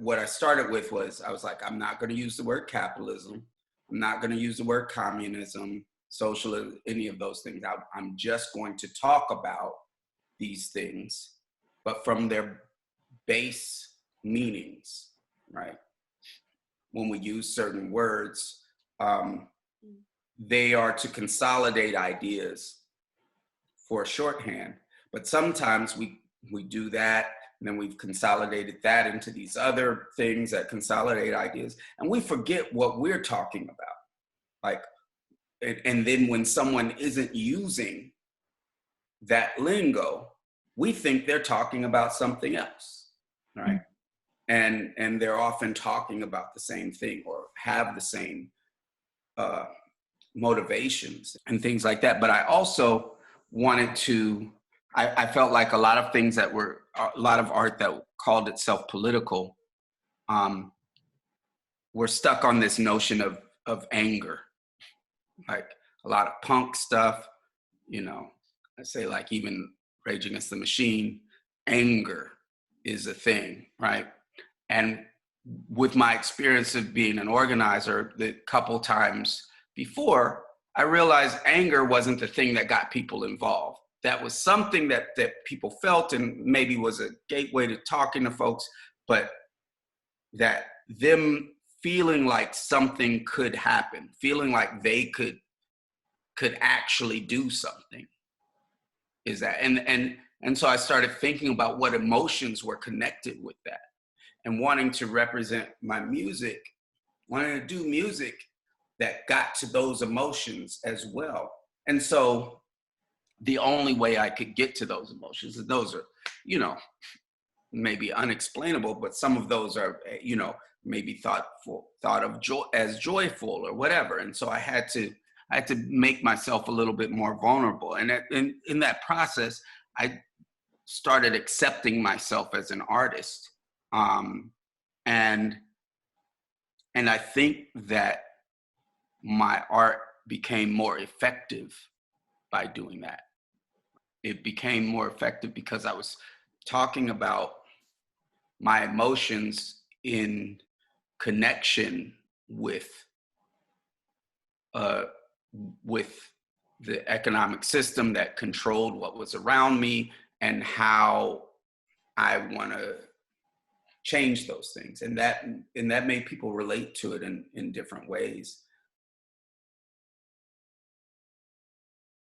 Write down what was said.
what I started with was, I was like, I'm not going to use the word capitalism. I'm not going to use the word communism, socialism, any of those things. I'm just going to talk about these things, but from their base meanings, right? When we use certain words, um, they are to consolidate ideas for shorthand. But sometimes we do that, and then we've consolidated that into these other things that consolidate ideas, and we forget what we're talking about. Like, and then when someone isn't using that lingo, we think they're talking about something else, right? And they're often talking about the same thing or have the same uh, motivations and things like that. But I also wanted to, I felt like a lot of things that were, a lot of art that called itself political, um, were stuck on this notion of anger. Like a lot of punk stuff, you know, I say like even Rage Against the Machine, anger is a thing, right? And with my experience of being an organizer, the couple times before, I realized anger wasn't the thing that got people involved. That was something that people felt and maybe was a gateway to talking to folks, but that them feeling like something could happen, feeling like they could actually do something, is that. And so I started thinking about what emotions were connected with that, and wanting to represent my music, wanting to do music that got to those emotions as well. And so the only way I could get to those emotions, and those are, you know, maybe unexplainable, but some of those are, you know, maybe thought of joy as joyful or whatever. And so I had to make myself a little bit more vulnerable. And in that process, I started accepting myself as an artist. Um, and I think that my art became more effective by doing that. It became more effective because I was talking about my emotions in connection with uh, with the economic system that controlled what was around me, and how I want to change those things, and that made people relate to it in different ways.